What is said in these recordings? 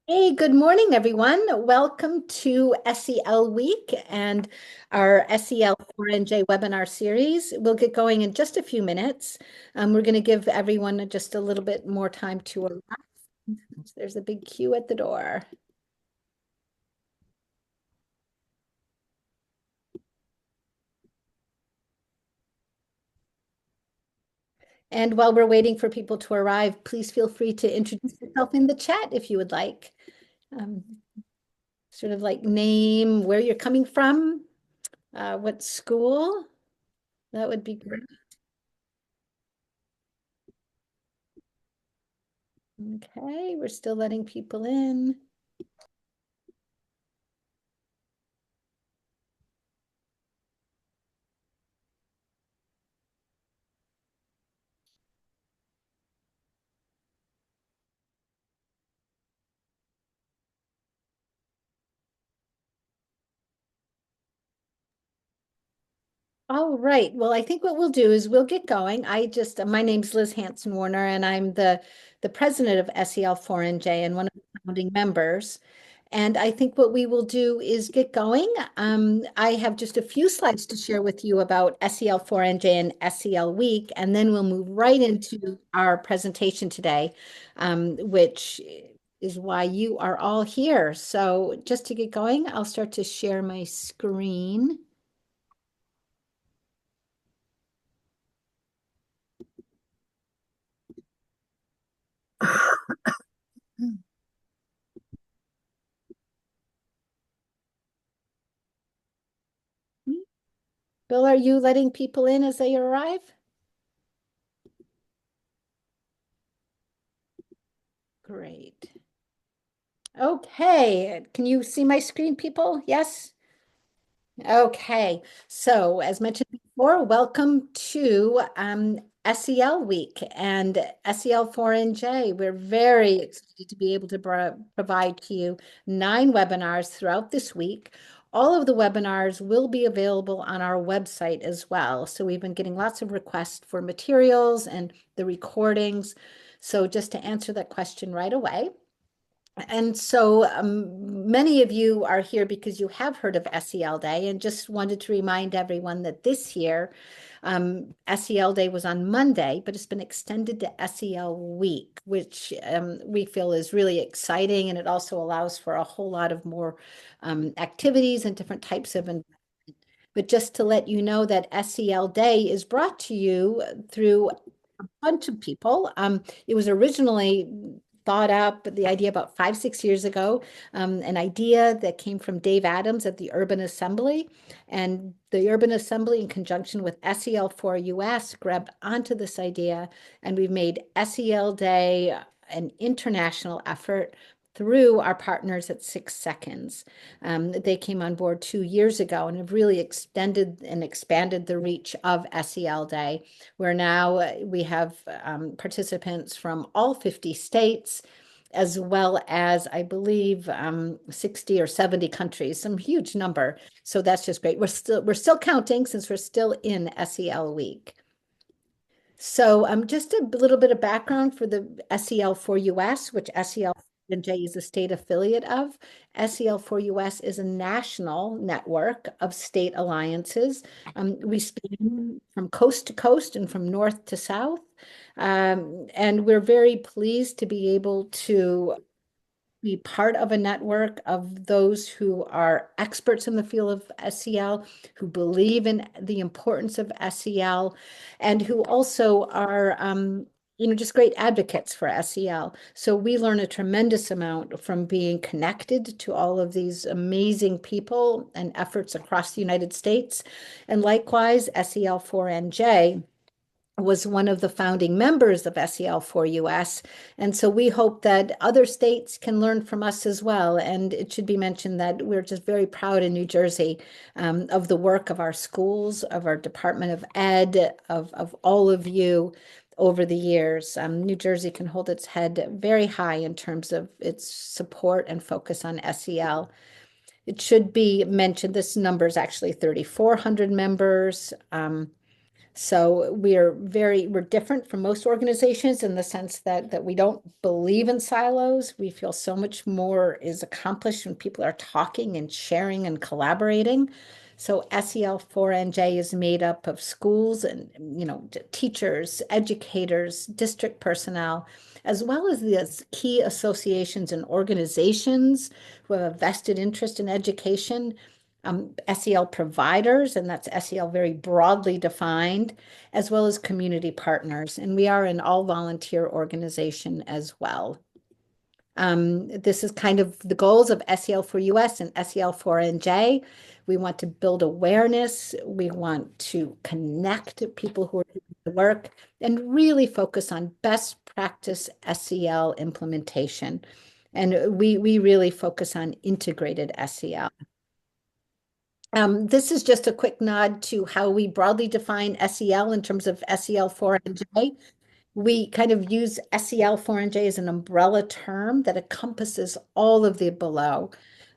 Hey, good morning, everyone. Welcome to SEL Week and our SEL 4NJ webinar series. We'll get going in just a few minutes. We're going to give everyone just a little bit more time to arrive. There's a big queue at the door. And while we're waiting for people to arrive, please feel free to introduce yourself in the chat if you would like. Um, Sort of like name, where you're coming from, what school. That would be great. Okay, we're still letting people in. All right. Well, I think what we'll do is we'll get going. My name's Liz Hanson Warner, and I'm the president of SEL4NJ and one of the founding members. And I think what we will do is get going. I have just a few slides to share with you about SEL4NJ and SEL Week, and then we'll move right into our presentation today, which is why you are all here. So just to get going, I'll start to share my screen. Bill, are you letting people in as they arrive? Great. Okay, can you see my screen, people? Yes? Okay, so as mentioned before, welcome to SEL Week and SEL4NJ. We're very excited to be able to provide to you 9 webinars throughout this week. All of the webinars will be available on our website as well. So we've been getting lots of requests for materials and the recordings. So just to answer that question right away. And so many of you are here because you have heard of SEL Day and just wanted to remind everyone that this year, SEL Day was on Monday, but it's been extended to SEL Week, which we feel is really exciting. And it also allows for a whole lot of more activities and different types of. But just to let you know that SEL Day is brought to you through bunch of people. It was originally thought up, the idea about 5, 6 years ago, an idea that came from Dave Adams at the Urban Assembly. And the Urban Assembly, in conjunction with SEL4 US, grabbed onto this idea. And we've made SEL Day an international effort through our partners at 6 Seconds. They came on board 2 years ago and have really extended and expanded the reach of SEL Day, where now we have participants from all 50 states, as well as, I believe, 60 or 70 countries, some huge number. So that's just great. We're still counting since we're still in SEL week. So just a little bit of background for the SEL4 US, which SEL4NJ is a state affiliate of. SEL4 US is a national network of state alliances. We span from coast to coast and from north to south. And we're very pleased to be able to be part of a network of those who are experts in the field of SEL, who believe in the importance of SEL, and who also are, just great advocates for SEL. So we learn a tremendous amount from being connected to all of these amazing people and efforts across the United States. And likewise, SEL4NJ was one of the founding members of SEL4 US. And so we hope that other states can learn from us as well. And it should be mentioned that we're just very proud in New Jersey of the work of our schools, of our Department of Ed, of all of you over the years. New Jersey can hold its head very high in terms of its support and focus on SEL. It should be mentioned, this number is actually 3,400 members. So we're different from most organizations in the sense that we don't believe in silos. We feel so much more is accomplished when people are talking and sharing and collaborating. So SEL4NJ is made up of schools and teachers, educators, district personnel, as well as the key associations and organizations who have a vested interest in education, SEL providers, and that's SEL very broadly defined, as well as community partners. And we are an all volunteer organization as well. This is kind of the goals of SEL for US and SEL for NJ. We want to build awareness. We want to connect people who are doing the work and really focus on best practice SEL implementation. And we really focus on integrated SEL. This is just a quick nod to how we broadly define SEL in terms of SEL 4NJ. We kind of use SEL 4NJ as an umbrella term that encompasses all of the below.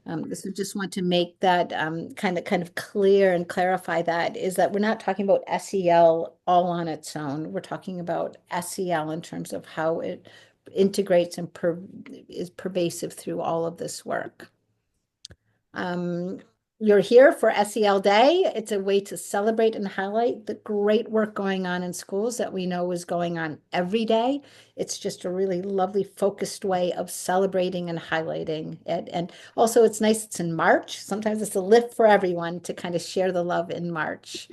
So just want to make that kind of clear and clarify that is that we're not talking about SEL all on its own. We're talking about SEL in terms of how it integrates and is pervasive through all of this work. Um, you're here for SEL Day. It's a way to celebrate and highlight the great work going on in schools that we know is going on every day. It's just a really lovely, focused way of celebrating and highlighting it. And also, it's nice it's in March. Sometimes it's a lift for everyone to kind of share the love in March.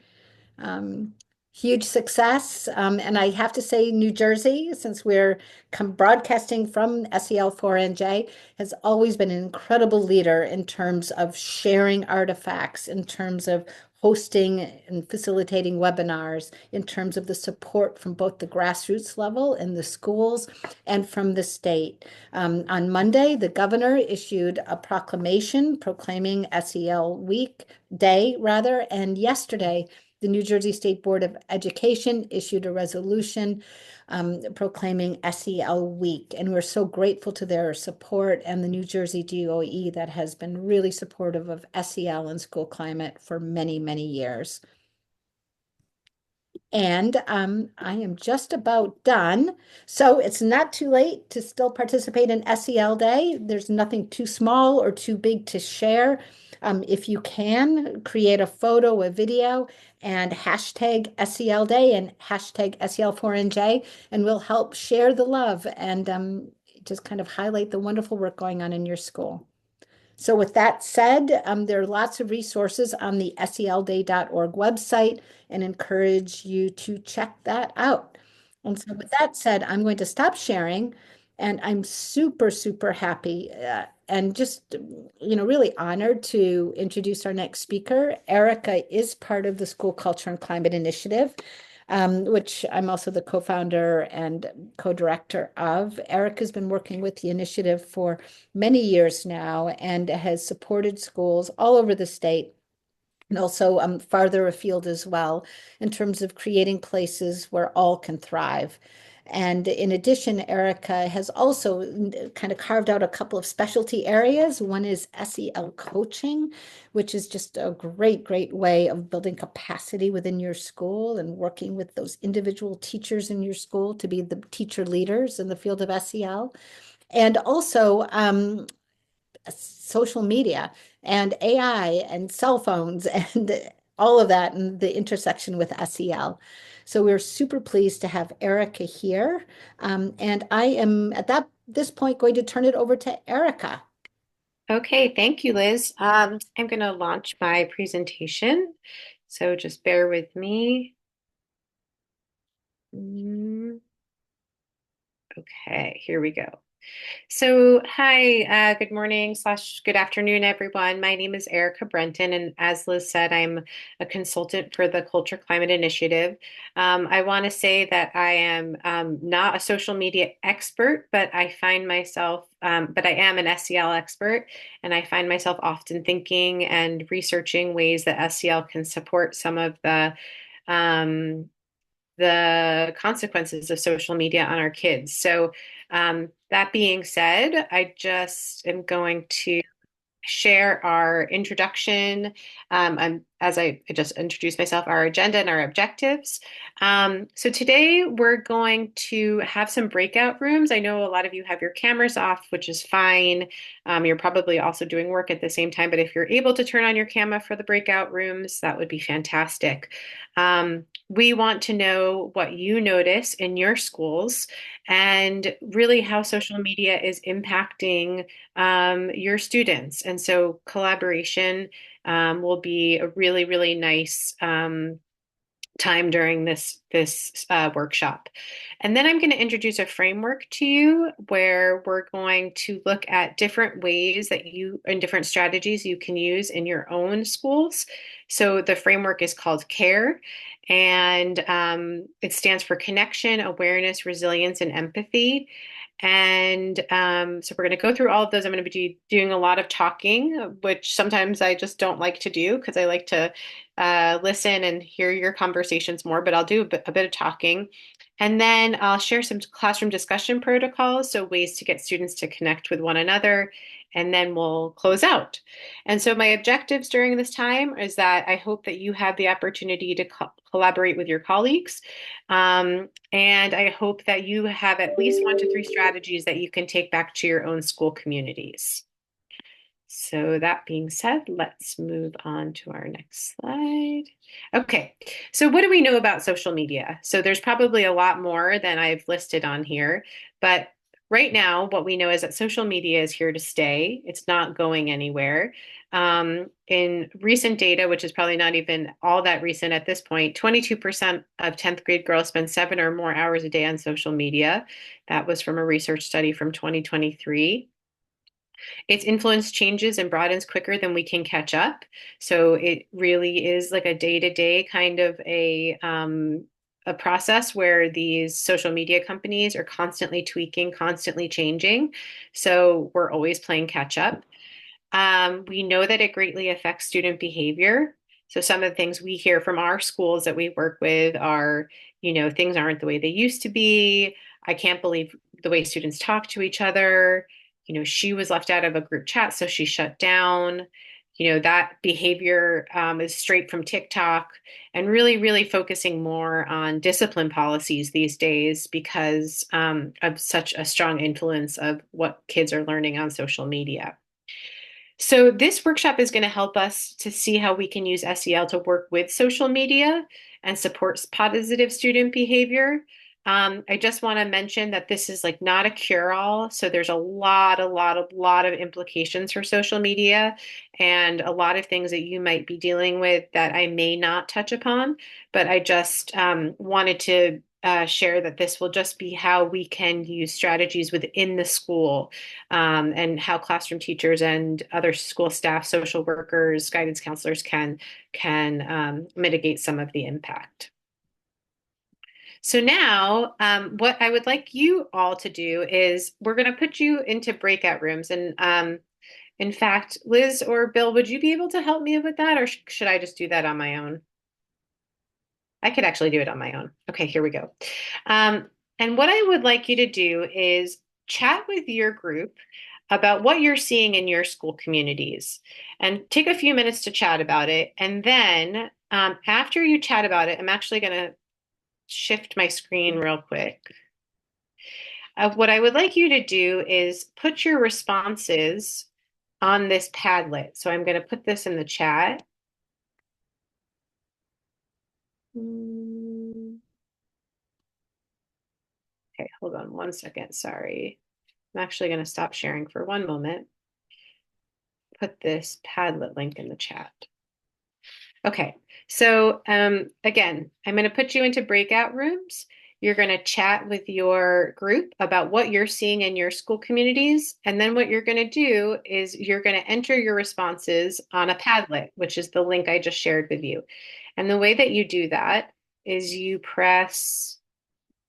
Um, Huge success. And I have to say, New Jersey, since we're broadcasting from SEL4NJ, has always been an incredible leader in terms of sharing artifacts, in terms of hosting and facilitating webinars, in terms of the support from both the grassroots level in the schools and from the state. On Monday, the governor issued a proclamation proclaiming SEL week, day rather, and yesterday, the New Jersey State Board of Education issued a resolution proclaiming SEL Week. And we're so grateful to their support and the New Jersey DOE that has been really supportive of SEL and school climate for many, many years. And I am just about done. So it's not too late to still participate in SEL Day. There's nothing too small or too big to share. If you can, create a photo, a video, and hashtag SEL Day and hashtag SEL4NJ, and we'll help share the love and just kind of highlight the wonderful work going on in your school. So with that said, there are lots of resources on the selday.org website and encourage you to check that out. And so with that said, I'm going to stop sharing and I'm super, super happy and just, really honored to introduce our next speaker. Erica is part of the School Culture and Climate Initiative, which I'm also the co-founder and co-director of. Erica's been working with the initiative for many years now and has supported schools all over the state and also farther afield as well in terms of creating places where all can thrive. And in addition, Erica has also kind of carved out a couple of specialty areas. One is SEL coaching, which is just a great, great way of building capacity within your school and working with those individual teachers in your school to be the teacher leaders in the field of SEL. And also social media and AI and cell phones and all of that and the intersection with SEL. So we're super pleased to have Erica here. And I am at this point going to turn it over to Erica. Okay, thank you, Liz. I'm going to launch my presentation, so just bear with me. Mm, Okay, here we go. So, hi, good morning slash good afternoon, everyone. My name is Erica Brentan, and as Liz said, I'm a consultant for the Culture Climate Initiative. I want to say that I am not a social media expert, but I am an SEL expert, and I find myself often thinking and researching ways that SEL can support some of um, the consequences of social media on our kids. So, that being said, I just am going to share our introduction. as I just introduced myself, our agenda and our objectives. So today we're going to have some breakout rooms. I know a lot of you have your cameras off, which is fine. You're probably also doing work at the same time, but if you're able to turn on your camera for the breakout rooms, that would be fantastic. We want to know what you notice in your schools and really how social media is impacting your students. And so collaboration will be a really, really nice time during this workshop. And then I'm going to introduce a framework to you where we're going to look at different ways that you and different strategies you can use in your own schools. So the framework is called CARE, and it stands for connection, awareness, resilience, and empathy. And so we're going to go through all of those. I'm going to be doing a lot of talking, which sometimes I just don't like to do because I like to listen and hear your conversations more, but I'll do a bit of talking. And then I'll share some classroom discussion protocols, so ways to get students to connect with one another, and then we'll close out. And so my objectives during this time is that I hope that you have the opportunity to collaborate with your colleagues. And I hope that you have at least 1 to 3 strategies that you can take back to your own school communities. So that being said, let's move on to our next slide. Okay, so what do we know about social media? So there's probably a lot more than I've listed on here, but right now what we know is that social media is here to stay. It's not going anywhere. In recent data, which is probably not even all that recent at this point, 22% of 10th grade girls spend 7 or more hours a day on social media. That was from a research study from 2023. Its influence changes and broadens quicker than we can catch up. So it really is like a day-to-day kind of a process where these social media companies are constantly tweaking, constantly changing. So we're always playing catch up. We know that it greatly affects student behavior. So some of the things we hear from our schools that we work with are, things aren't the way they used to be. I can't believe the way students talk to each other. She was left out of a group chat, so she shut down. That behavior is straight from TikTok, and really, really focusing more on discipline policies these days because of such a strong influence of what kids are learning on social media. So this workshop is going to help us to see how we can use SEL to work with social media and support positive student behavior. I just want to mention that this is like not a cure-all. So there's a lot of implications for social media and a lot of things that you might be dealing with that I may not touch upon. But I just wanted to share that this will just be how we can use strategies within the school and how classroom teachers and other school staff, social workers, guidance counselors can mitigate some of the impact. So now, what I would like you all to do is we're going to put you into breakout rooms. And in fact, Liz or Bill, would you be able to help me with that, or should I just do that on my own? I could actually do it on my own. Okay, here we go. And what I would like you to do is chat with your group about what you're seeing in your school communities and take a few minutes to chat about it. And then after you chat about it, I'm actually going to shift my screen real quick. What I would like you to do is put your responses on this Padlet. So I'm going to put this in the chat. Okay, hold on 1 second. Sorry. I'm actually going to stop sharing for 1 moment. Put this Padlet link in the chat. Okay, so again, I'm going to put you into breakout rooms. You're going to chat with your group about what you're seeing in your school communities. And then what you're going to do is you're going to enter your responses on a Padlet, which is the link I just shared with you. And the way that you do that is you press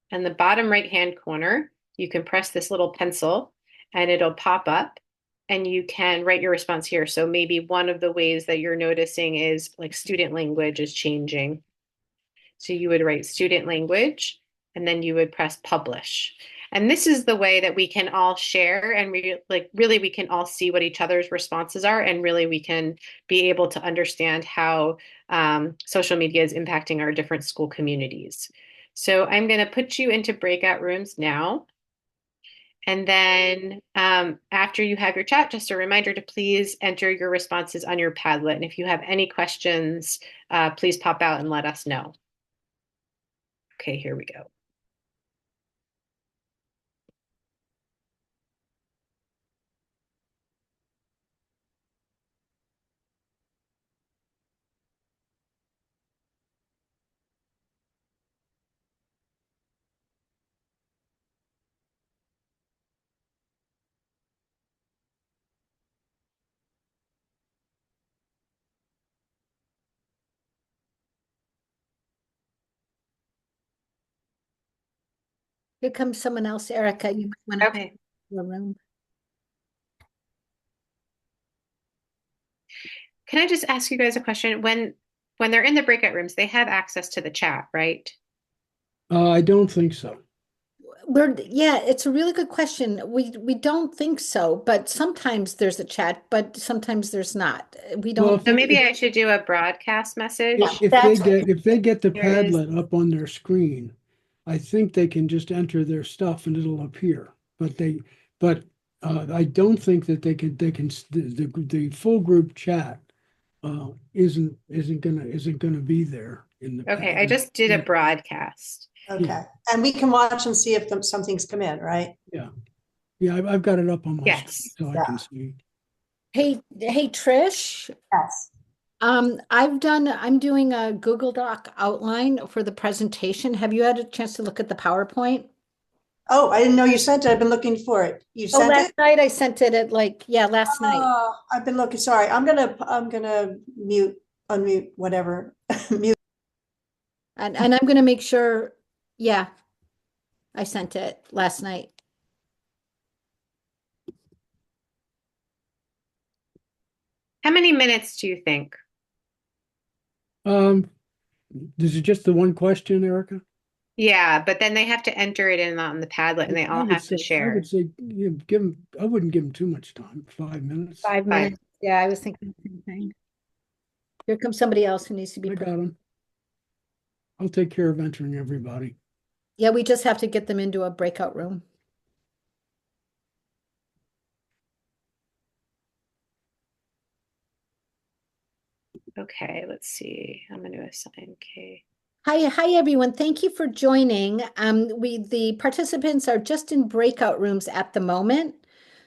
in the bottom right-hand corner, you can press this little pencil and it'll pop up and you can write your response here. So maybe one of the ways that you're noticing is like student language is changing. So you would write student language and then you would press publish. And this is the way that we can all share and really we can all see what each other's responses are, and really we can be able to understand how social media is impacting our different school communities. So I'm going to put you into breakout rooms now. And then after you have your chat, just a reminder to please enter your responses on your Padlet. And if you have any questions, please pop out and let us know. Okay, here we go. Here comes someone else, Erica. You might want to Okay. the room. Can I just ask you guys a question? When they're in the breakout rooms, they have access to the chat, right? I don't think so. Yeah, it's a really good question. We don't think so, but sometimes there's a chat, but sometimes there's not. We Well, don't. So maybe I should do a broadcast message. That's if they get the There is, Padlet up on their screen, I think they can just enter their stuff and it'll appear. But I don't think that they can the full group chat isn't gonna be there in the okay, I Padlet. just did a broadcast. Yeah, Okay. And we can watch and see if something's come in, right? yeah, yeah. I've got it up on my screen Yes. so I can Yeah. see. Hey Trish. Yes. I'm doing a Google Doc outline for the presentation. Have you had a chance to look at the PowerPoint? Oh, I didn't know you sent it. I've been looking for it. You Oh, sent last it? night I sent it at last night. Oh, I've been looking. Sorry. I'm gonna unmute, whatever. Mute. And I'm gonna make sure, yeah, I sent it last night. How many minutes do you think? Um, is it just the one question, Erica? Yeah, but then they have to enter it in on the Padlet and they I all would have to say, I share. would say, give them, I wouldn't give them too much time, 5 minutes. 5. 5 minutes. Yeah, I was thinking the same thing. Here comes somebody else who needs to be. I got them. I'll take care of entering everybody. Yeah, we just have to get them into a breakout room. Okay, let's see. I'm going to assign K. Hi everyone. Thank you for joining. The participants are just in breakout rooms at the moment.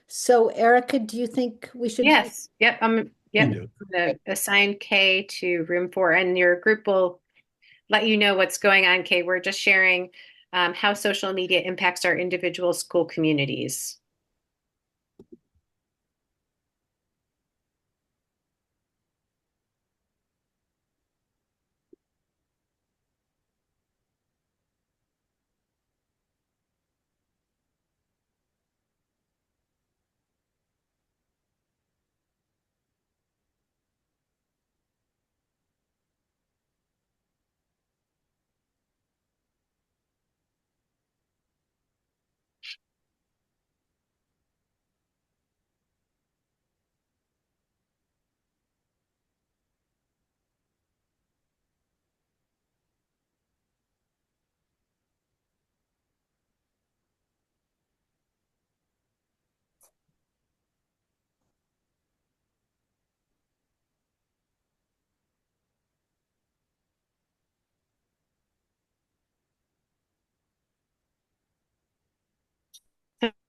So Erica, do you think we should? Yes. Yep. I I'm do. going to assign K to room 4, and your group will let you know what's going on, Kay. We're just sharing how social media impacts our individual school communities.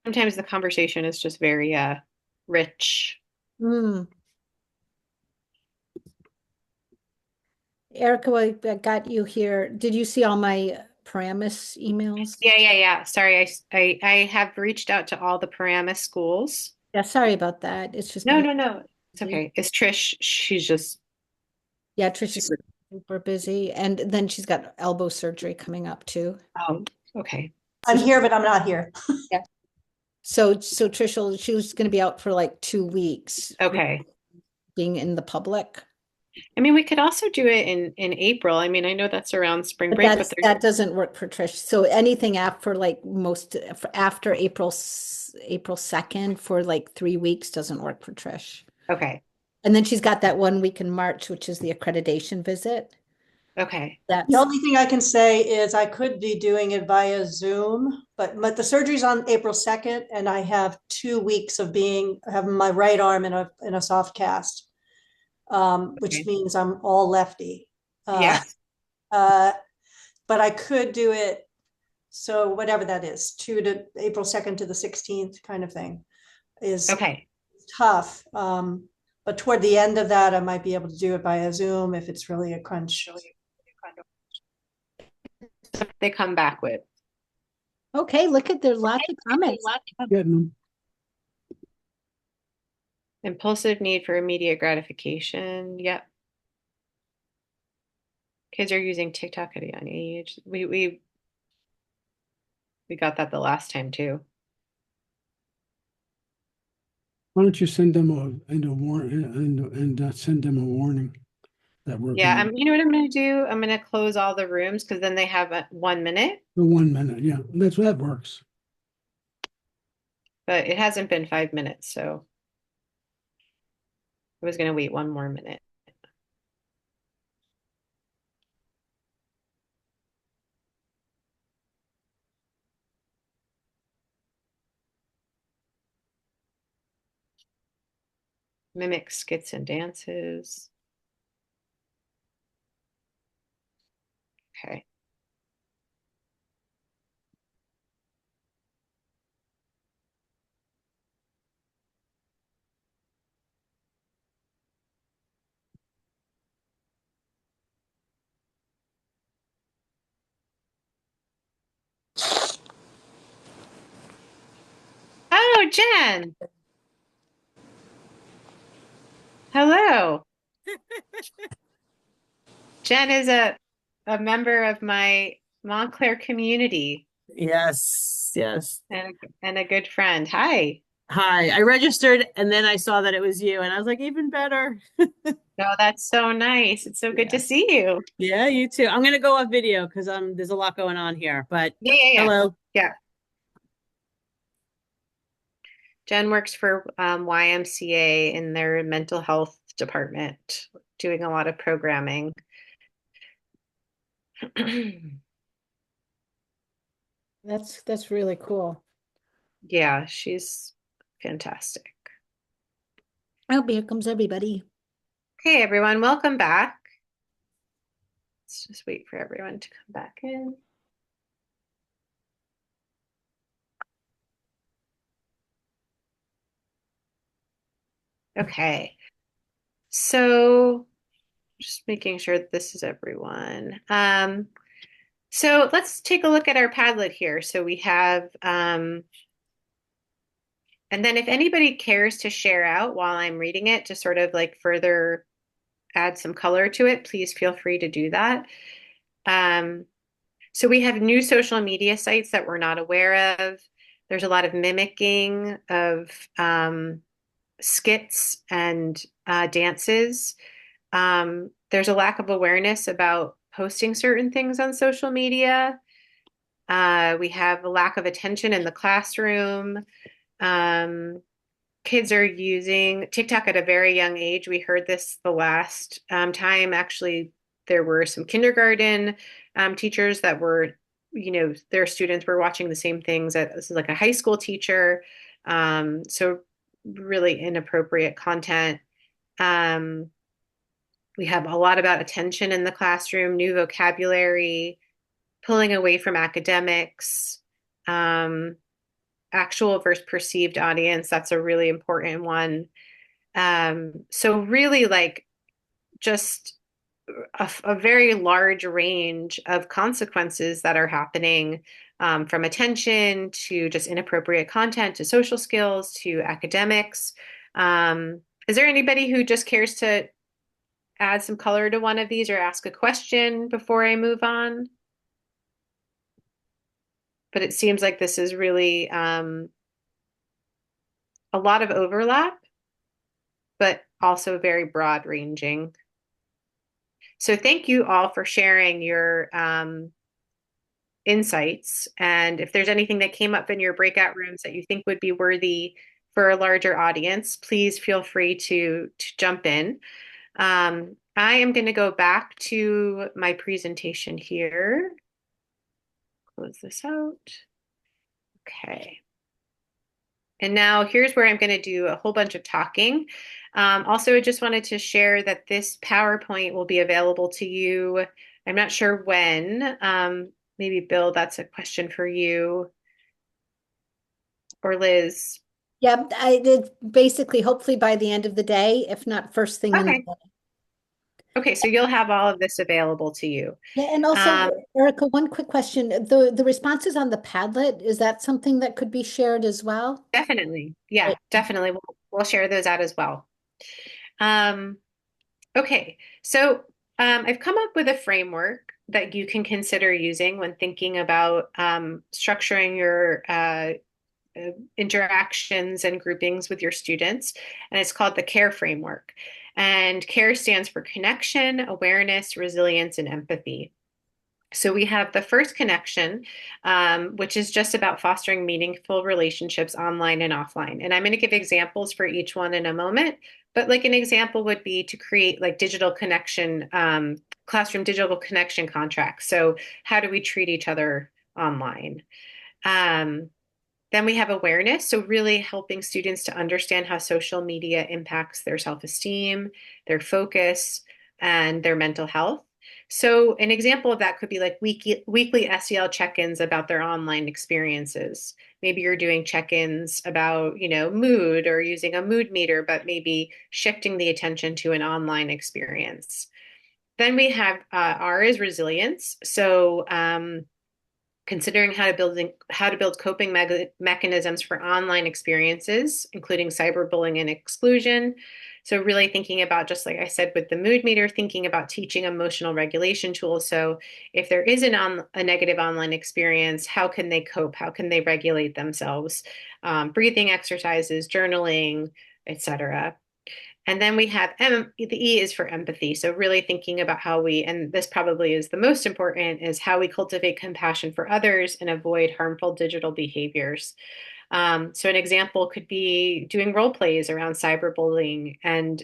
Sometimes the conversation is just very rich. Hmm. Erica, I got you here. Did you see all my Paramus emails? Yeah. Sorry, I have reached out to all the Paramus schools. Yeah, sorry about that. It's just No, been no, no. It's busy. okay. It's Trish. She's just Yeah, Trish is super. super busy, and then she's got elbow surgery coming up too. Okay. So I'm she, here, but I'm not here. yeah. So Trish, she was going to be out for like 2 weeks, Okay. being in the public. I mean, we could also do it in April. I mean, I know that's around spring But break, but there's that doesn't work for Trish. So anything after like after April 2nd for like 3 weeks doesn't work for Trish. okay. And then she's got that 1 week in March, which is the accreditation visit. Okay. The That's only thing I can say is I could be doing it via Zoom, but the surgery's on April 2nd, and I have 2 weeks of having my right arm in a soft cast, which Okay. means I'm all lefty. Uh, Yes. uh, but I could do it, so whatever that is, April 2nd to the 16th kind of thing is Okay. tough. But toward the end of that, I might be able to do it via Zoom if it's really a crunch. They come back with. okay. Look at there's lots of comments. Getting them. Impulsive need for immediate gratification. Yep. Kids are using TikTok at a young age. We got that the last time too. Why don't you send them a warning and send them a warning that we're Yeah, going you know what I'm gonna do? I'm gonna close all the rooms because then they have 1 minute, the 1 minute. Yeah, that works. but it hasn't been 5 minutes, so I was gonna wait one more minute. Mimic skits and dances. Okay. Oh, Jen. Hello. Jen is a member of my Montclair community Yes, yes. and a good friend. Hi. Hi. I registered and then I saw that it was you, and I was like, even better. Oh, that's so nice. It's so good to Yeah. see you. Yeah, you too. I'm gonna go off video because there's a lot going on here. But Yeah, yeah, yeah. hello. Yeah. Jen works for YMCA in their mental health department, doing a lot of programming. That's really cool. Yeah, she's fantastic. Oh, here comes everybody. Hey, everyone, welcome back. Let's just wait for everyone to come back in. Okay, so just making sure that this is everyone. So let's take a look at our Padlet here. So we have, and then if anybody cares to share out while I'm reading it to sort of like further add some color to it, please feel free to do that. Um, so we have new social media sites that we're not aware of. There's a lot of mimicking of skits and dances. There's a lack of awareness about posting certain things on social media. We have a lack of attention in the classroom. Um, Kids are using TikTok at a very young age. We heard this the last time. Actually, there were some kindergarten teachers that were, their students were watching the same things. This is like a high school teacher. So really inappropriate content. Um, we have a lot about attention in the classroom, new vocabulary, pulling away from academics, um, actual versus perceived audience. That's a really important one. So really like just a very large range of consequences that are happening from attention to just inappropriate content to social skills to academics. Is there anybody who just cares to add some color to one of these or ask a question before I move on? But it seems like this is really a lot of overlap, but also very broad ranging. So thank you all for sharing your insights. And if there's anything that came up in your breakout rooms that you think would be worthy for a larger audience, please feel free to jump in. I am going to go back to my presentation here. Close this out. Okay. And now here's where I'm going to do a whole bunch of talking. Also, I just wanted to share that this PowerPoint will be available to you. I'm not sure when. Maybe Bill, that's a question for you, or Liz. Yeah, I did basically, hopefully by the end of the day, if not first thing in the Okay. morning. Okay, so you'll have all of this available to you. Yeah, and also, Um, Erica, one quick question. The responses on the Padlet, is that something that could be shared as well? Definitely. Yeah, Great. definitely. We'll share those out as well. Um, okay, so I've come up with a framework that you can consider using when thinking about structuring your interactions and groupings with your students, and it's called the CARE framework. And CARE stands for connection, awareness, resilience, and empathy. So we have the first connection, which is just about fostering meaningful relationships online and offline. And I'm going to give examples for each one in a moment. But like an example would be to create like digital connection, classroom digital connection contracts. So how do we treat each other online? Um, then we have awareness. So really helping students to understand how social media impacts their self-esteem, their focus, and their mental health. So an example of that could be like weekly SEL check-ins about their online experiences. Maybe you're doing check-ins about, mood or using a mood meter, but maybe shifting the attention to an online experience. Then we have R is resilience. So considering how to build coping mechanisms for online experiences, including cyberbullying and exclusion. So really thinking about, just like I said with the mood meter, thinking about teaching emotional regulation tools. So if there is a negative online experience, how can they cope? How can they regulate themselves? Breathing exercises, journaling, etc. And then we have the E is for empathy. So really thinking about how and this probably is the most important, is how we cultivate compassion for others and avoid harmful digital behaviors. So an example could be doing role plays around cyberbullying and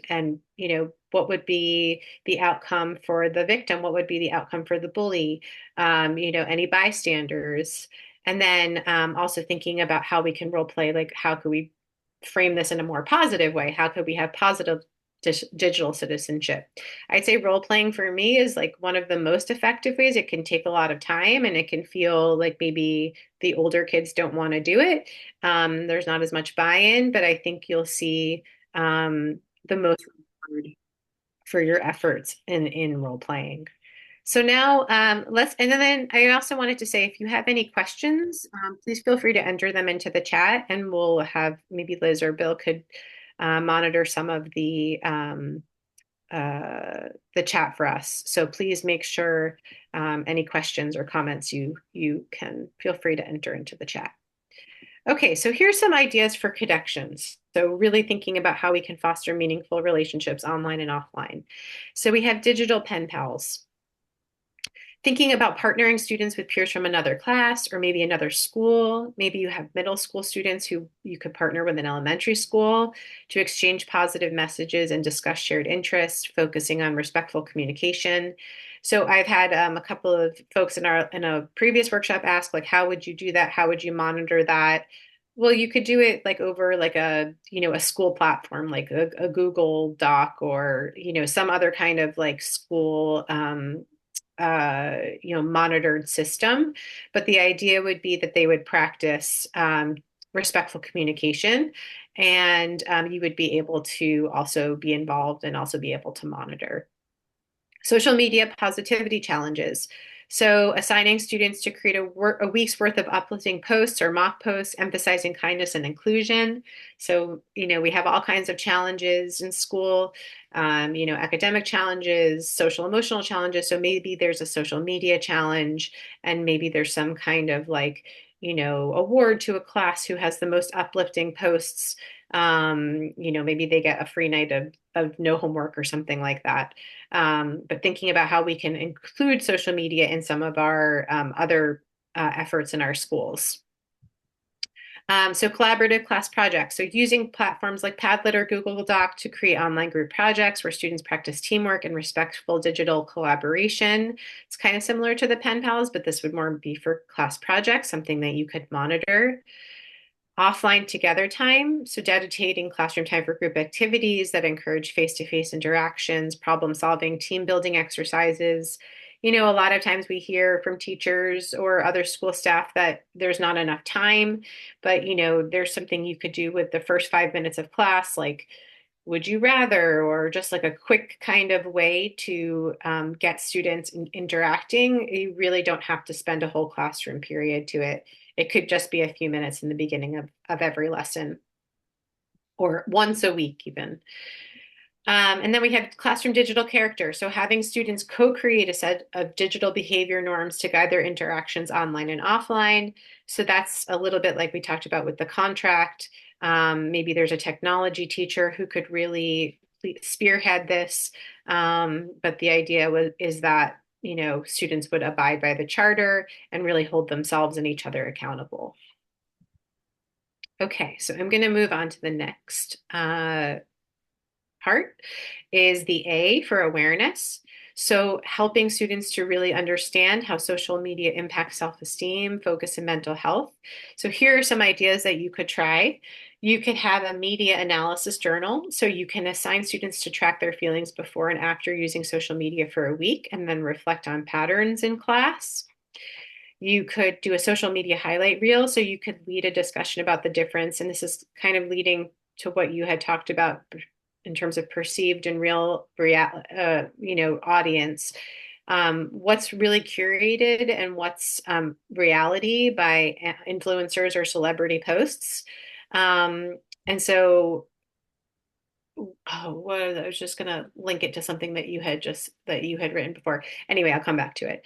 what would be the outcome for the victim? What would be the outcome for the bully? Any bystanders? And then also thinking about how we can role play, like how could we frame this in a more positive way? How could we have positive digital citizenship? I'd say role playing for me is like one of the most effective ways. It can take a lot of time and it can feel like maybe the older kids don't want to do it. There's not as much buy-in, but I think you'll see the most reward for your efforts in role playing. So now and then I also wanted to say, if you have any questions, please feel free to enter them into the chat and we'll have maybe Liz or Bill could monitor some of the chat for us. So please make sure any questions or comments you can feel free to enter into the chat. Okay, so here's some ideas for connections. So really thinking about how we can foster meaningful relationships online and offline. So we have digital pen pals. Thinking about partnering students with peers from another class or maybe another school. Maybe you have middle school students who you could partner with an elementary school to exchange positive messages and discuss shared interests, focusing on respectful communication. So I've had a couple of folks in a previous workshop ask, like, how would you do that? How would you monitor that? Well, you could do it like over like a school platform, like a Google Doc or, some other kind of like school monitored system. But the idea would be that they would practice respectful communication, and you would be able to also be involved and also be able to monitor. Social media positivity challenges. So assigning students to create a week's worth of uplifting posts or mock posts, emphasizing kindness and inclusion. So, we have all kinds of challenges in school, academic challenges, social emotional challenges. So maybe there's a social media challenge and maybe there's some kind of like, award to a class who has the most uplifting posts Maybe they get a free night of no homework or something like that. But thinking about how we can include social media in some of our other efforts in our schools. So collaborative class projects. So using platforms like Padlet or Google Doc to create online group projects where students practice teamwork and respectful digital collaboration. It's kind of similar to the Pen Pals, but this would more be for class projects, something that you could monitor. Offline together time, so dedicating classroom time for group activities that encourage face-to-face interactions, problem solving, team building exercises. A lot of times we hear from teachers or other school staff that there's not enough time, but there's something you could do with the first 5 minutes of class, like would you rather, or just like a quick kind of way to get students interacting. You really don't have to spend a whole classroom period to it. It could just be a few minutes in the beginning of every lesson, or once a week even. And then we have classroom digital character. So having students co-create a set of digital behavior norms to guide their interactions online and offline. So that's a little bit like we talked about with the contract. Maybe there's a technology teacher who could really spearhead this. But the idea is that, students would abide by the charter and really hold themselves and each other accountable. Okay, so I'm going to move on to the next part is the A for awareness. So helping students to really understand how social media impacts self-esteem, focus, and mental health. So here are some ideas that you could try. You could have a media analysis journal. So you can assign students to track their feelings before and after using social media for a week and then reflect on patterns in class. You could do a social media highlight reel. So you could lead a discussion about the difference. And this is kind of leading to what you had talked about in terms of perceived and real, audience. What's really curated and what's reality by influencers or celebrity posts. And so I was just gonna link it to something that you had written before. Anyway, I'll come back to it.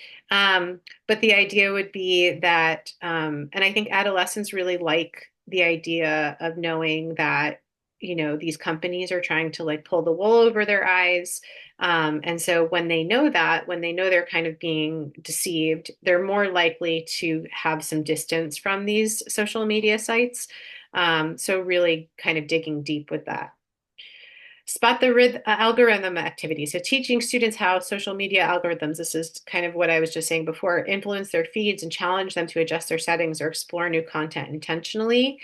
But the idea would be that, and I think adolescents really like the idea of knowing that, these companies are trying to like pull the wool over their eyes. And so when they know that, when they know they're kind of being deceived, they're more likely to have some distance from these social media sites. So really kind of digging deep with that. Spot the algorithm activity. So teaching students how social media algorithms, this is kind of what I was just saying before, influence their feeds and challenge them to adjust their settings or explore new content intentionally.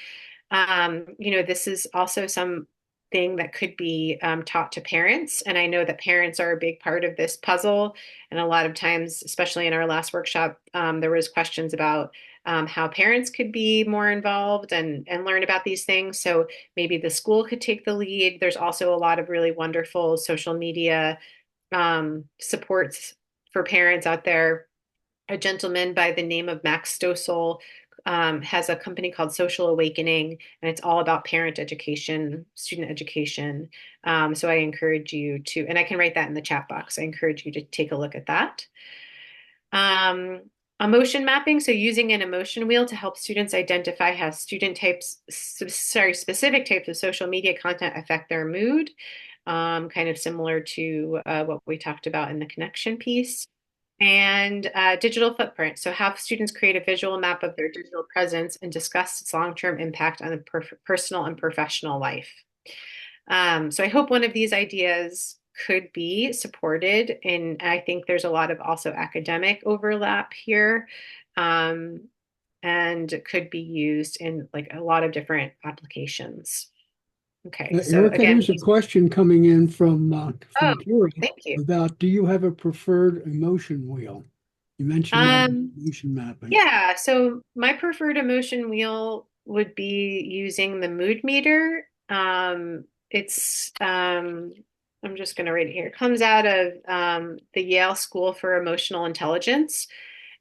This is also something that could be taught to parents. And I know that parents are a big part of this puzzle. And a lot of times, especially in our last workshop, there was questions about how parents could be more involved and learn about these things. So maybe the school could take the lead. There's also a lot of really wonderful social media supports for parents out there. A gentleman by the name of Max Stossel has a company called Social Awakening, and it's all about parent education, student education. So I encourage you to, and I can write that in the chat box. I encourage you to take a look at that. Emotion mapping, so using an emotion wheel to help students identify how specific types of social media content affect their mood, kind of similar to what we talked about in the connection piece. And digital footprint, so have students create a visual map of their digital presence and discuss its long-term impact on the personal and professional life. So I hope one of these ideas could be supported, and I think there's a lot of also academic overlap here, and could be used in like a lot of different applications. Okay, so Erica, again, here's a question coming in from oh, Terry thank you. about, do you have a preferred emotion wheel? You mentioned emotion mapping. Yeah, so my preferred emotion wheel would be using the mood meter. I'm just going to write it here. It comes out of the Yale School for Emotional Intelligence,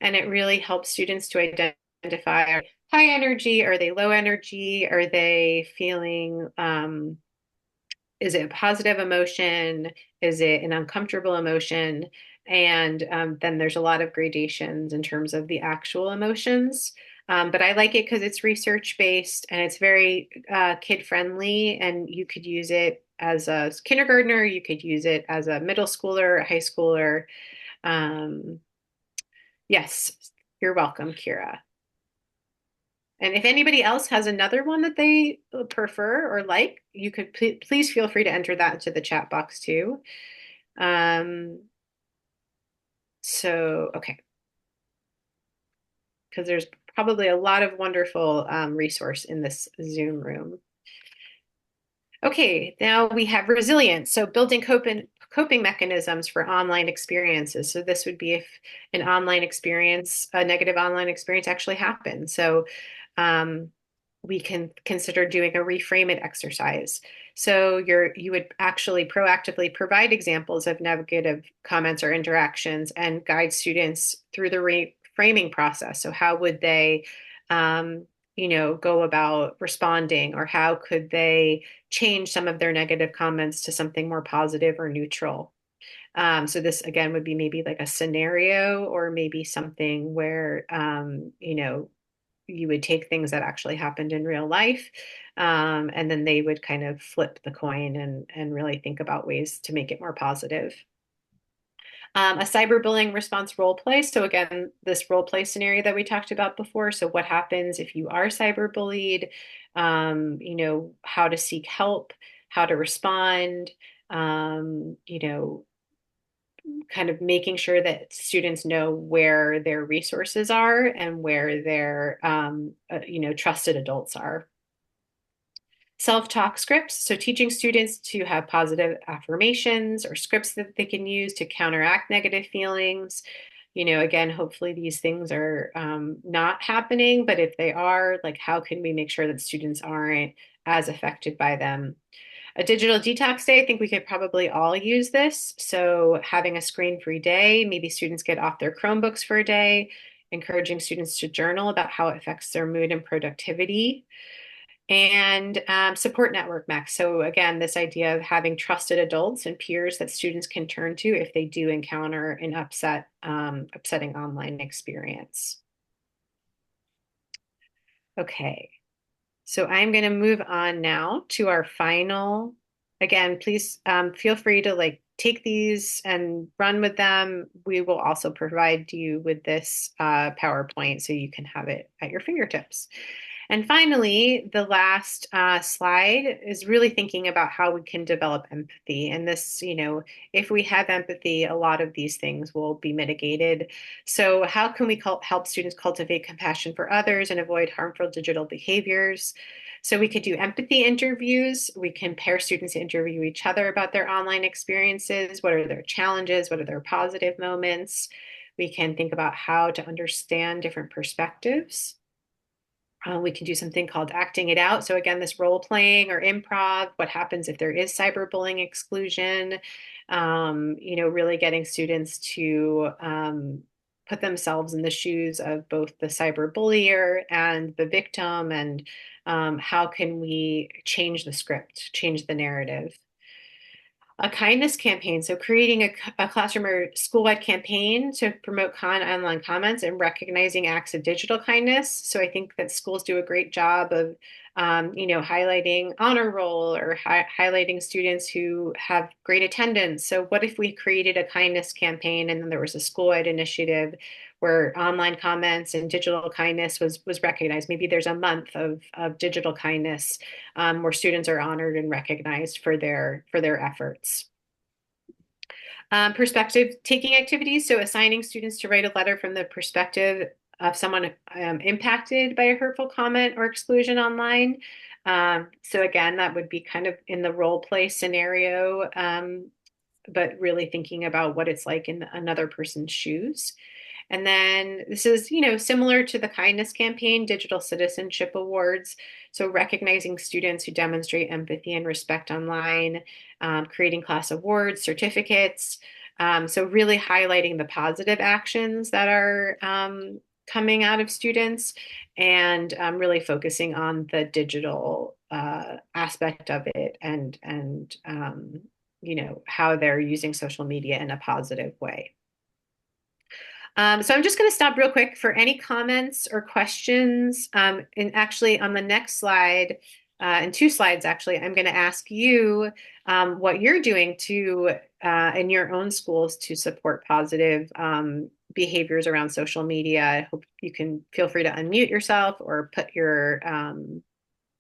and it really helps students to identify, high energy, are they low energy, are they feeling is it a positive emotion? Is it an uncomfortable emotion? And then there's a lot of gradations in terms of the actual emotions. But I like it because it's research based and it's very kid friendly, and you could use it as a kindergartner, you could use it as a middle schooler, a high schooler. Um, yes, you're welcome, Kira. And if anybody else has another one that they prefer or like, you could please feel free to enter that into the chat box too. Um, okay, because there's probably a lot of wonderful resource in this Zoom room. Okay, now we have resilience. So building coping mechanisms for online experiences. So this would be if an online experience, a negative online experience actually happened. So we can consider doing a reframe it exercise. So you would actually proactively provide examples of negative comments or interactions and guide students through the reframing process. So how would they go about responding, or how could they change some of their negative comments to something more positive or neutral. So this again would be maybe like a scenario, or maybe something where you would take things that actually happened in real life, and then they would kind of flip the coin and really think about ways to make it more positive. A cyberbullying response role play. So again, this role play scenario that we talked about before. So what happens if you are cyberbullied? How to seek help, how to respond, kind of making sure that students know where their resources are and where their, trusted adults are. Self-talk scripts, so teaching students to have positive affirmations or scripts that they can use to counteract negative feelings. Again, hopefully these things are not happening, but if they are, like, how can we make sure that students aren't as affected by them? A digital detox day, I think we could probably all use this. So having a screen-free day, maybe students get off their Chromebooks for a day, encouraging students to journal about how it affects their mood and productivity. And support network max. So again, this idea of having trusted adults and peers that students can turn to if they do encounter an upsetting online experience. Okay, so I'm going to move on now to our final. Again, please feel free to take these and run with them. We will also provide you with this PowerPoint so you can have it at your fingertips. And finally, the last slide is really thinking about how we can develop empathy. And this, if we have empathy, a lot of these things will be mitigated. So how can we help students cultivate compassion for others and avoid harmful digital behaviors? So we could do empathy interviews. We can pair students to interview each other about their online experiences. What are their challenges? What are their positive moments? We can think about how to understand different perspectives. We can do something called acting it out. So again, this role playing or improv, what happens if there is cyberbullying exclusion, really getting students to put themselves in the shoes of both the cyberbullier and the victim, and how can we change the script, change the narrative. A kindness campaign, so creating a classroom or school-wide campaign to promote online comments and recognizing acts of digital kindness. So I think that schools do a great job of, highlighting honor roll, or highlighting students who have great attendance. So what if we created a kindness campaign and then there was a school-wide initiative where online comments and digital kindness was recognized? Maybe there's a month of digital kindness where students are honored and recognized for their efforts. Perspective taking activities, so assigning students to write a letter from the perspective of someone impacted by a hurtful comment or exclusion online. So again, that would be kind of in the role play scenario, but really thinking about what it's like in another person's shoes. And then this is, similar to the kindness campaign, digital citizenship awards. So recognizing students who demonstrate empathy and respect online, creating class awards, certificates. So really highlighting the positive actions that are coming out of students, and really focusing on the digital aspect of it, and how they're using social media in a positive way. So I'm just going to stop real quick for any comments or questions. And actually, on the next slide, and two slides actually, I'm going to ask you what you're doing to in your own schools to support positive behaviors around social media. I hope you can feel free to unmute yourself or put your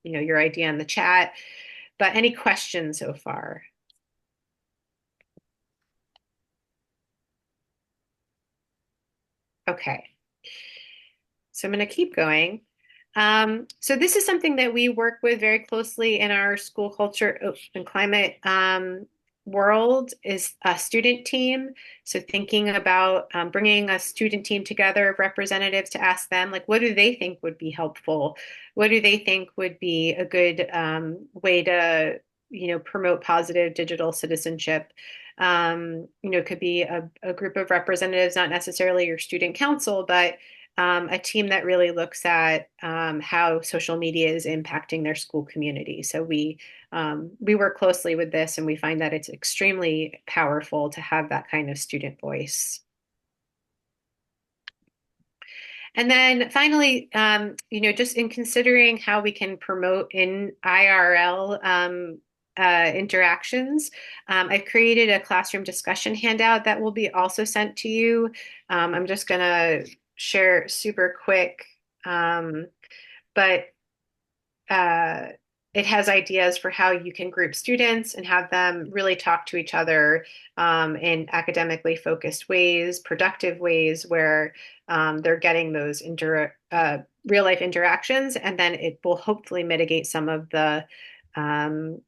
your idea in the chat. But any questions so far? Okay. So I'm going to keep going. So this is something that we work with very closely in our school culture and climate world is a student team. So thinking about bringing a student team together of representatives to ask them, like, what do they think would be helpful? What do they think would be a good way to, promote positive digital citizenship? It could be a group of representatives, not necessarily your student council, but a team that really looks at how social media is impacting their school community. So we work closely with this, and we find that it's extremely powerful to have that kind of student voice. And then finally, just in considering how we can promote in IRL interactions, I've created a classroom discussion handout that will be also sent to you. I'm just going to share super quick, but uh, it has ideas for how you can group students and have them really talk to each other in academically focused ways, productive ways where they're getting those real life interactions, and then it will hopefully mitigate um,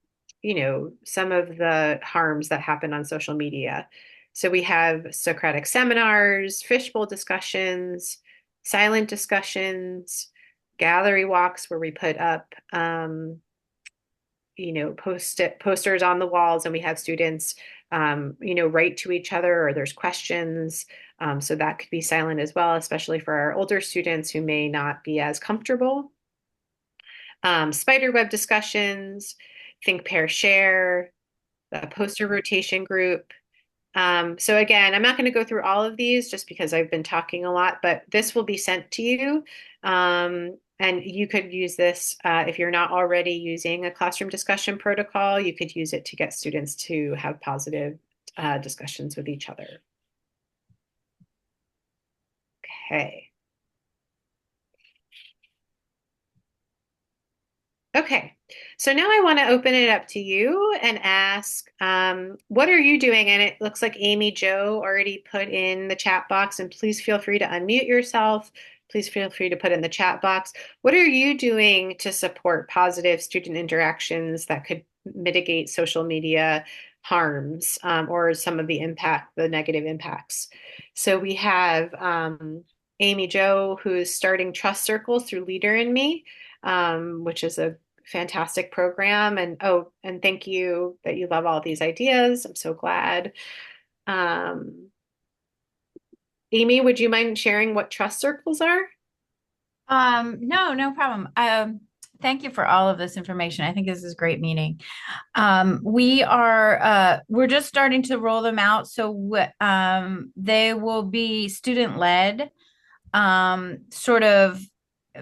some of the harms that happen on social media. So we have Socratic seminars, fishbowl discussions, silent discussions, gallery walks where we put up posters on the walls, and we have students write to each other, or there's questions. So that could be silent as well, especially for our older students who may not be as comfortable. Spiderweb discussions, think, pair, share, the poster rotation group. So again, I'm not going to go through all of these just because I've been talking a lot, but this will be sent to you. And you could use this if you're not already using a classroom discussion protocol. You could use it to get students to have positive discussions with each other. Okay. Okay, so now I want to open it up to you and ask, what are you doing? And it looks like Amy Jo already put in the chat box, and please feel free to unmute yourself. Please feel free to put in the chat box. What are you doing to support positive student interactions that could mitigate social media harms or some of the negative impacts? So we have Amy Jo, who's starting trust circles through Leader in Me, which is a fantastic program. And thank you that you love all these ideas. I'm so glad. Amy, would you mind sharing what trust circles are? No, no problem. Thank you for all of this information. I think this is a great meeting. We're just starting to roll them out. So they will be student led, sort of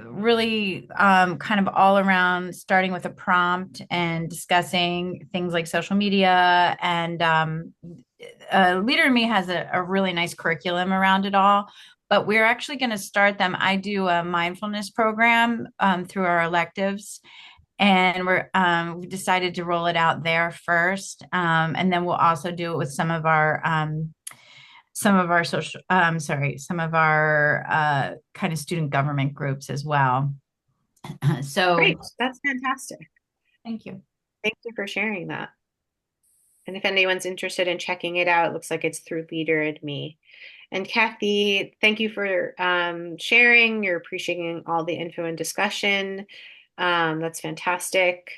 really kind of all around, starting with a prompt and discussing things like social media. And Leader in Me has a really nice curriculum around it all. But we're actually going to start them. I do a mindfulness program through our electives, and we decided to roll it out there first, and then we'll also do it with some of our kind of student government groups as well. So Great, that's fantastic. thank you. Thank you for sharing that. And if anyone's interested in checking it out, it looks like it's through Leader in Me. And Kathy, thank you for sharing. You're appreciating all the info and discussion. That's fantastic.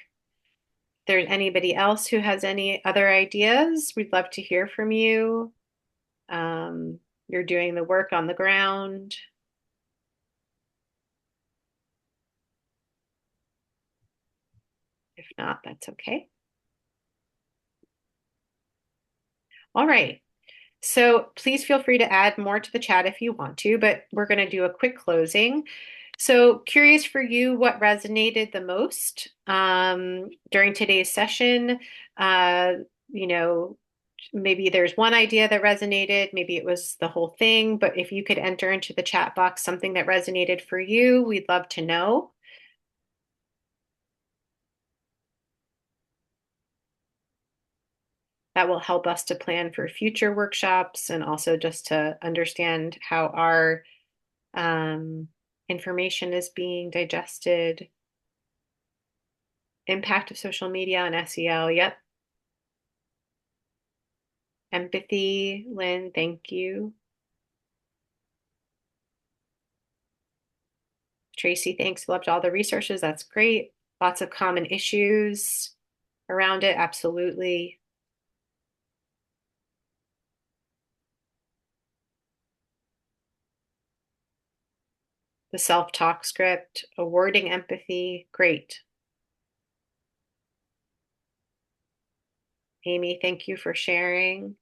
If there's anybody else who has any other ideas, we'd love to hear from you. You're doing the work on the ground. If not, that's okay. All right. So please feel free to add more to the chat if you want to, but we're going to do a quick closing. So curious for you, what resonated the most during today's session? Uh, you know, maybe there's one idea that resonated, maybe it was the whole thing, but if you could enter into the chat box something that resonated for you, we'd love to know. That will help us to plan for future workshops and also just to understand how our information is being digested. Impact of social media on SEL. Yep. Empathy, Lynn, thank you. Tracy, thanks. Loved all the resources. That's great. Lots of common issues around it. Absolutely. The self-talk script, awarding empathy. Great. Amy, thank you for sharing.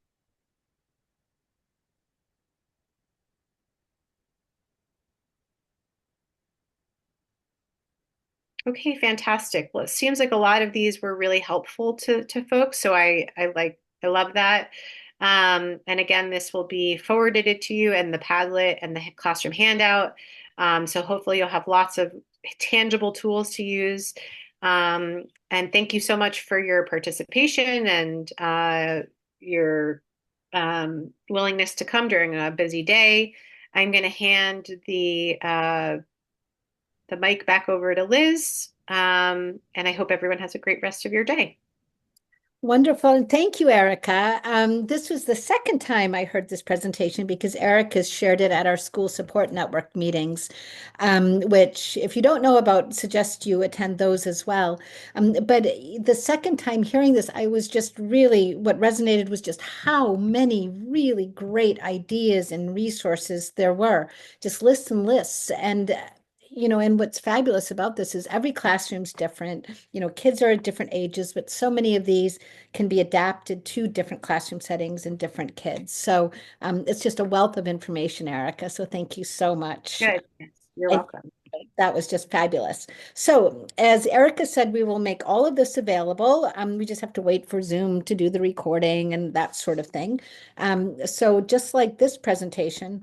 Okay, fantastic. Well, it seems like a lot of these were really helpful to folks, so I love that. And again, this will be forwarded to you and the Padlet and the classroom handout. So hopefully you'll have lots of tangible tools to use. And thank you so much for your participation and your willingness to come during a busy day. I'm going to hand the mic back over to Liz. And I hope everyone has a great rest of your day. Wonderful. And thank you, Erica. This was the second time I heard this presentation because Erica's shared it at our school support network meetings, which if you don't know about, suggest you attend those as well. But the second time hearing this, I was just really, what resonated was just how many really great ideas and resources there were, just lists and lists. And and what's fabulous about this is every classroom's different. Kids are at different ages, but so many of these can be adapted to different classroom settings and different kids. So it's just a wealth of information, Erica. So thank you so much. Good. Yes, you're I, welcome. that was just fabulous. So as Erica said, we will make all of this available. We just have to wait for Zoom to do the recording and that sort of thing. So just like this presentation,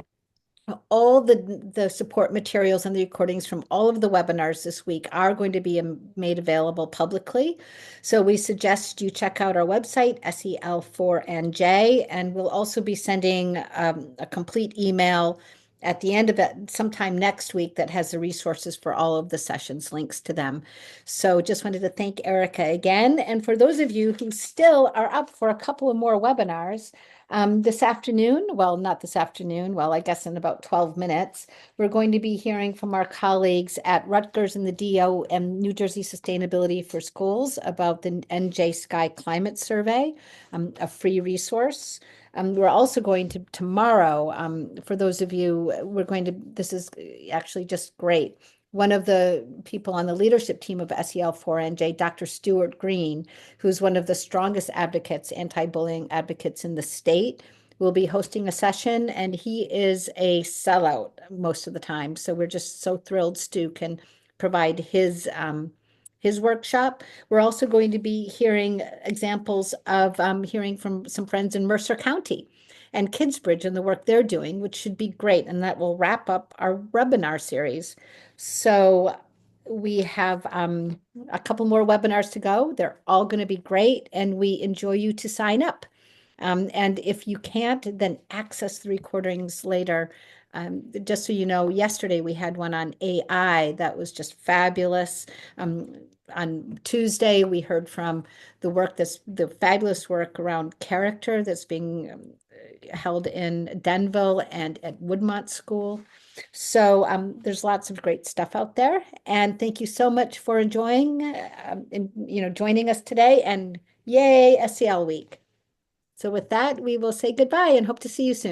all the support materials and the recordings from all of the webinars this week are going to be made available publicly. So we suggest you check out our website, SEL4NJ, and we'll also be sending a complete email at the end of it sometime next week that has the resources for all of the sessions, links to them. So just wanted to thank Erica again. And for those of you who still are up for a couple of more webinars, this afternoon, well, not this afternoon, well, I guess in about 12 minutes, we're going to be hearing from our colleagues at Rutgers and the DO and New Jersey Sustainability for Schools about the NJ Sky Climate Survey, a free resource. We're also going to tomorrow, for those of you, this is actually just great. One of the people on the leadership team of SEL4NJ, Dr. Stuart Green, who's one of the strongest advocates, anti-bullying advocates in the state, will be hosting a session, and he is a sellout most of the time. So we're just so thrilled Stu can provide his workshop. We're also going to be hearing examples of hearing from some friends in Mercer County and Kidsbridge and the work they're doing, which should be great. And that will wrap up our webinar series. So we have a couple more webinars to go. They're all going to be great, and we enjoy you to sign up. And if you can't, then access the recordings later. Just so you know, yesterday we had one on AI that was just fabulous. On Tuesday, we heard from the fabulous work around character that's being held in Denville and at Woodmont School. So there's lots of great stuff out there. And thank you so much for enjoying, joining us today. And yay, SEL Week. So with that, we will say goodbye and hope to see you soon.